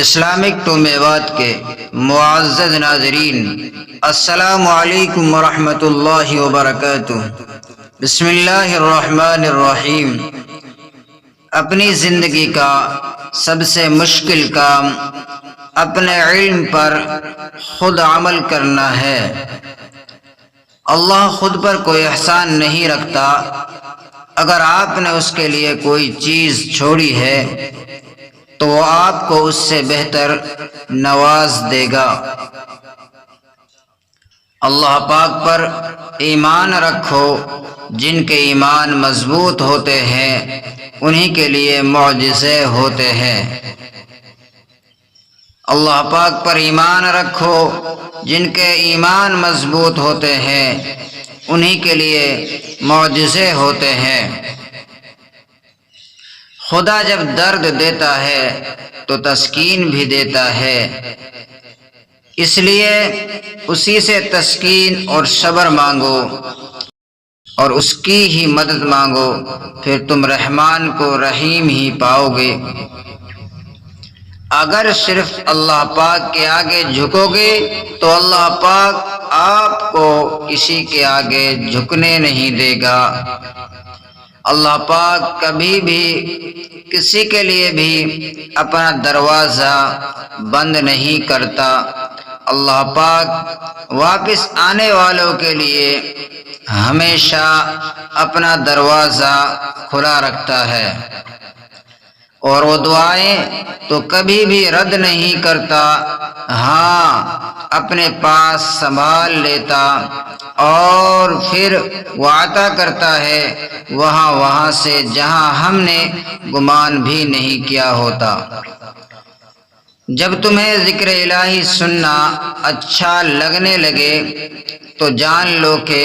Islamic to Mewat کے معزز ناظرین، السلام علیکم ورحمۃ اللہ وبرکاتہ۔ بسم اللہ الرحمن الرحیم۔ اپنی زندگی کا سب سے مشکل کام اپنے علم پر خود عمل کرنا ہے۔ اللہ خود پر کوئی احسان نہیں رکھتا۔ اگر آپ نے اس کے لیے کوئی چیز چھوڑی ہے تو وہ آپ کو اس سے بہتر نواز دے گا۔ اللہ پاک پر ایمان رکھو، جن کے ایمان مضبوط ہوتے ہیں انہی کے لیے معجزے ہوتے ہیں۔ اللہ پاک پر ایمان رکھو، جن کے ایمان مضبوط ہوتے ہیں انہی کے لیے معجزے ہوتے ہیں۔ خدا جب درد دیتا ہے تو تسکین بھی دیتا ہے، اس لیے اسی سے تسکین اور صبر مانگو اور اس کی ہی مدد مانگو، پھر تم رحمان کو رحیم ہی پاؤ گے۔ اگر صرف اللہ پاک کے آگے جھکو گے تو اللہ پاک آپ کو کسی کے آگے جھکنے نہیں دے گا۔ اللہ پاک کبھی بھی کسی کے لیے بھی اپنا دروازہ بند نہیں کرتا۔ اللہ پاک واپس آنے والوں کے لیے ہمیشہ اپنا دروازہ کھلا رکھتا ہے، اور وہ دعائیں تو کبھی بھی رد نہیں کرتا، ہاں اپنے پاس سنبھال لیتا اور پھر وہ عطا کرتا ہے وہاں سے جہاں ہم نے گمان بھی نہیں کیا ہوتا۔ جب تمہیں ذکر الہی سننا اچھا لگنے لگے تو جان لو کہ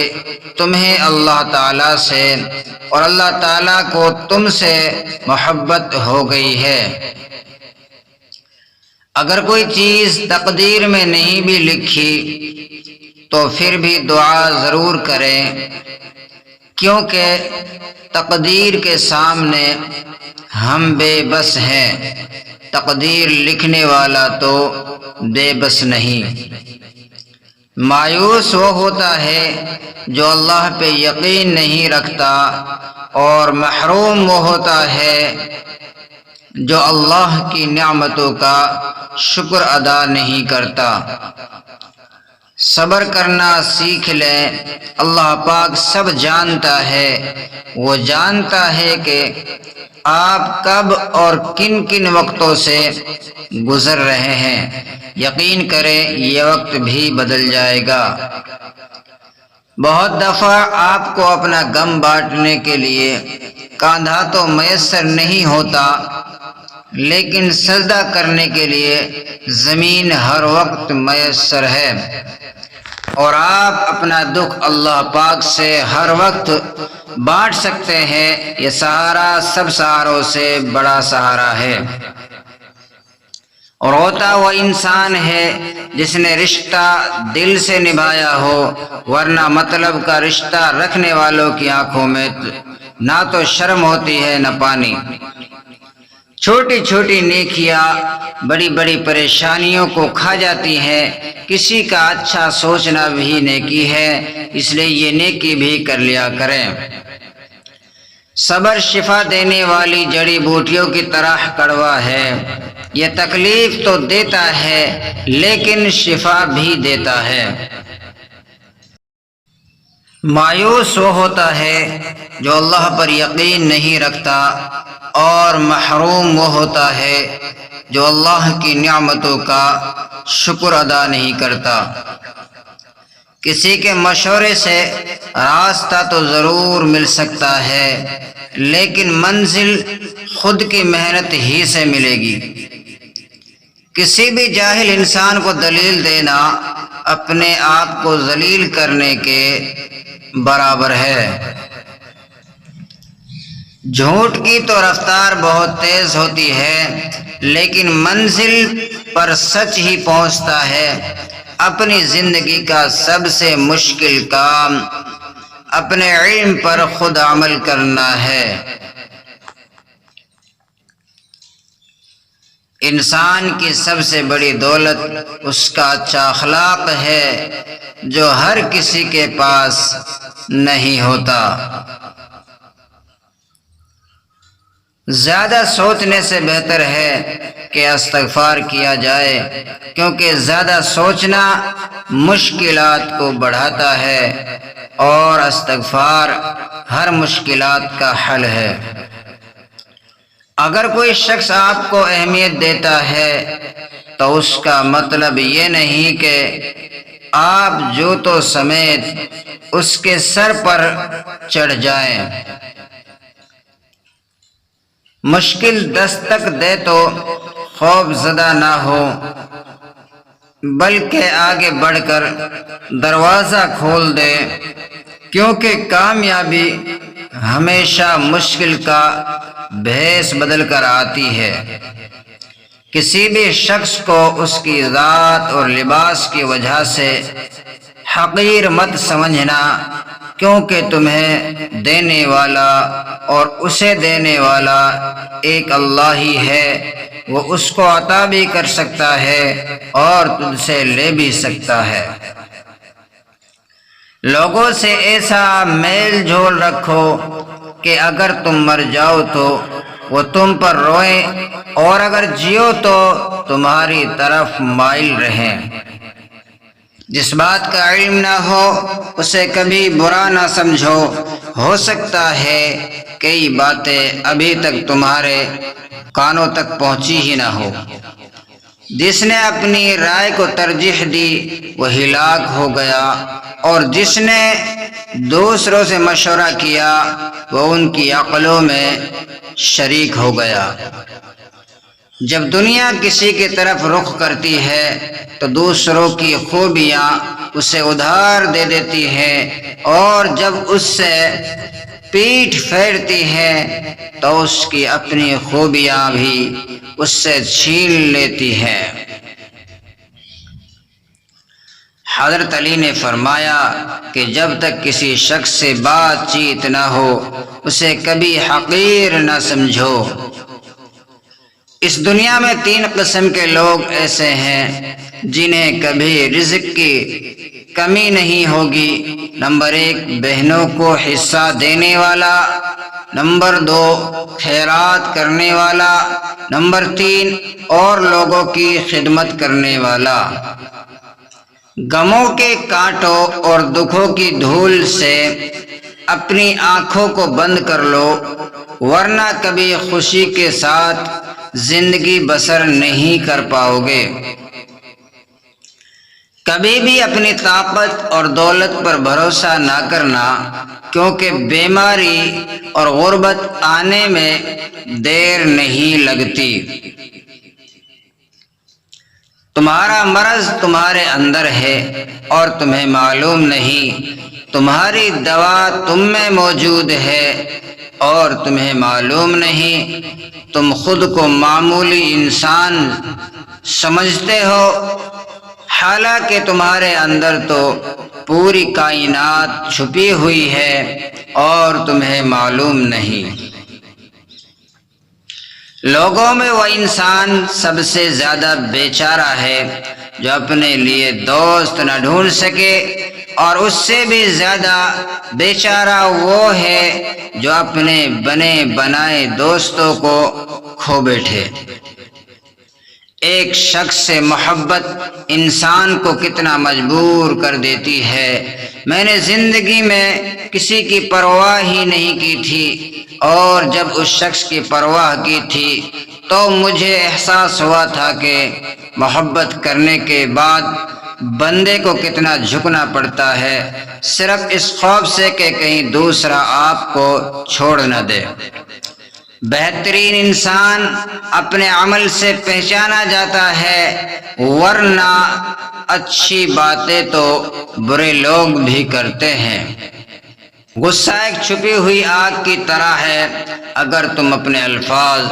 تمہیں اللہ تعالیٰ سے اور اللہ تعالیٰ کو تم سے محبت ہو گئی ہے۔ اگر کوئی چیز تقدیر میں نہیں بھی لکھی تو پھر بھی دعا ضرور کریں، کیونکہ تقدیر کے سامنے ہم بے بس ہیں، تقدیر لکھنے والا تو بے بس نہیں۔ مایوس وہ ہوتا ہے جو اللہ پہ یقین نہیں رکھتا، اور محروم وہ ہوتا ہے جو اللہ کی نعمتوں کا شکر ادا نہیں کرتا۔ صبر کرنا سیکھ لیں، اللہ پاک سب جانتا ہے۔ وہ جانتا ہے کہ آپ کب اور کن کن وقتوں سے گزر رہے ہیں۔ یقین کریں یہ وقت بھی بدل جائے گا۔ بہت دفعہ آپ کو اپنا غم بانٹنے کے لیے کاندھا تو میسر نہیں ہوتا، لیکن سجدہ کرنے کے لیے زمین ہر وقت میسر ہے، اور آپ اپنا دکھ اللہ پاک سے ہر وقت بانٹ سکتے ہیں۔ یہ سہارا سب سہاروں سے بڑا سہارا ہے، اور ہوتا وہ انسان ہے جس نے رشتہ دل سے نبھایا ہو، ورنہ مطلب کا رشتہ رکھنے والوں کی آنکھوں میں نہ تو شرم ہوتی ہے نہ پانی۔ چھوٹی چھوٹی نیکیاں بڑی بڑی پریشانیوں کو کھا جاتی ہیں۔ کسی کا اچھا سوچنا بھی نیکی ہے، اس لیے یہ نیکی بھی کر لیا کریں۔ صبر شفا دینے والی جڑی بوٹیوں کی طرح کڑوا ہے، یہ تکلیف تو دیتا ہے لیکن شفا بھی دیتا ہے۔ مایوس وہ ہوتا ہے جو اللہ پر یقین نہیں رکھتا، اور محروم وہ ہوتا ہے جو اللہ کی نعمتوں کا شکر ادا نہیں کرتا۔ کسی کے مشورے سے راستہ تو ضرور مل سکتا ہے، لیکن منزل خود کی محنت ہی سے ملے گی۔ کسی بھی جاہل انسان کو دلیل دینا اپنے آپ کو ذلیل کرنے کے برابر ہے۔ جھوٹ کی تو رفتار بہت تیز ہوتی ہے، لیکن منزل پر سچ ہی پہنچتا ہے۔ اپنی زندگی کا سب سے مشکل کام اپنے علم پر خود عمل کرنا ہے۔ انسان کی سب سے بڑی دولت اس کا اچھا اخلاق ہے جو ہر کسی کے پاس نہیں ہوتا۔ زیادہ سوچنے سے بہتر ہے کہ استغفار کیا جائے، کیونکہ زیادہ سوچنا مشکلات کو بڑھاتا ہے اور استغفار ہر مشکلات کا حل ہے۔ اگر کوئی شخص آپ کو اہمیت دیتا ہے تو اس کا مطلب یہ نہیں کہ آپ جوتوں سمیت اس کے سر پر چڑھ جائیں۔ مشکل دستک دے تو خوف زدہ نہ ہو، بلکہ آگے بڑھ کر دروازہ کھول دے، کیونکہ کامیابی ہمیشہ مشکل کا بھیس بدل کر آتی ہے۔ کسی بھی شخص کو اس کی ذات اور لباس کی وجہ سے حقیر مت سمجھنا، کیونکہ تمہیں دینے والا اور اسے دینے والا ایک اللہ ہی ہے۔ وہ اس کو عطا بھی کر سکتا ہے اور تجھ سے لے بھی سکتا ہے۔ لوگوں سے ایسا میل جول رکھو کہ اگر تم مر جاؤ تو وہ تم پر روئیں، اور اگر جیو تو تمہاری طرف مائل رہیں۔ جس بات کا علم نہ ہو اسے کبھی برا نہ سمجھو، ہو سکتا ہے کئی باتیں ابھی تک تمہارے کانوں تک پہنچی ہی نہ ہو۔ جس نے اپنی رائے کو ترجیح دی وہ ہلاک ہو گیا، اور جس نے دوسروں سے مشورہ کیا وہ ان کی عقلوں میں شریک ہو گیا۔ جب دنیا کسی کی طرف رخ کرتی ہے تو دوسروں کی خوبیاں اسے ادھار دے دیتی ہیں، اور جب اس سے پیٹھ پھیرتی ہے تو اس کی اپنی خوبیاں بھی اس سے چھین لیتی ہے۔ حضرت علی نے فرمایا کہ جب تک کسی شخص سے بات چیت نہ ہو اسے کبھی حقیر نہ سمجھو۔ اس دنیا میں 3 قسم کے لوگ ایسے ہیں جنہیں کبھی رزق کی کمی نہیں ہوگی۔ نمبر 1 بہنوں کو حصہ دینے والا، نمبر 2 خیرات کرنے والا، نمبر 3 اور لوگوں کی خدمت کرنے والا۔ غموں کے کانٹوں اور دکھوں کی دھول سے اپنی آنکھوں کو بند کر لو، ورنہ کبھی خوشی کے ساتھ زندگی بسر نہیں کر پاؤ گے۔ کبھی بھی اپنی طاقت اور دولت پر بھروسہ نہ کرنا، کیونکہ بیماری اور غربت آنے میں دیر نہیں لگتی۔ تمہارا مرض تمہارے اندر ہے اور تمہیں معلوم نہیں، تمہاری دوا تم میں موجود ہے اور تمہیں معلوم نہیں۔ تم خود کو معمولی انسان سمجھتے ہو، حالانکہ تمہارے اندر تو پوری کائنات چھپی ہوئی ہے اور تمہیں معلوم نہیں۔ لوگوں میں وہ انسان سب سے زیادہ بیچارہ ہے جو اپنے لیے دوست نہ ڈھونڈ سکے، اور اس سے بھی زیادہ بیچارہ وہ ہے جو اپنے بنے بنائے دوستوں کو کھو بیٹھے۔ ایک شخص سے محبت انسان کو کتنا مجبور کر دیتی ہے۔ میں نے زندگی میں کسی کی پرواہ ہی نہیں کی تھی، اور جب اس شخص کی پرواہ کی تھی تو مجھے احساس ہوا تھا کہ محبت کرنے کے بعد بندے کو کتنا جھکنا پڑتا ہے، صرف اس خوف سے کہ کہیں دوسرا آپ کو چھوڑ نہ دے۔ بہترین انسان اپنے عمل سے پہچانا جاتا ہے، ورنہ اچھی باتیں تو برے لوگ بھی کرتے ہیں۔ غصہ ایک چھپی ہوئی آگ کی طرح ہے، اگر تم اپنے الفاظ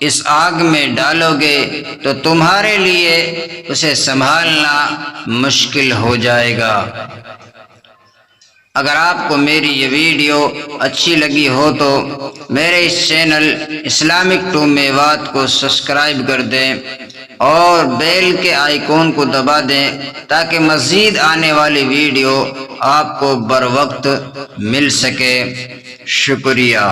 اس آگ میں ڈالو گے تو تمہارے لیے اسے سنبھالنا مشکل ہو جائے گا۔ اگر آپ کو میری یہ ویڈیو اچھی لگی ہو تو میرے اس چینل اسلامک 2 میوات کو سبسکرائب کر دیں اور بیل کے آئیکن کو دبا دیں تاکہ مزید آنے والی ویڈیو آپ کو بر وقت مل سکے۔ شکریہ۔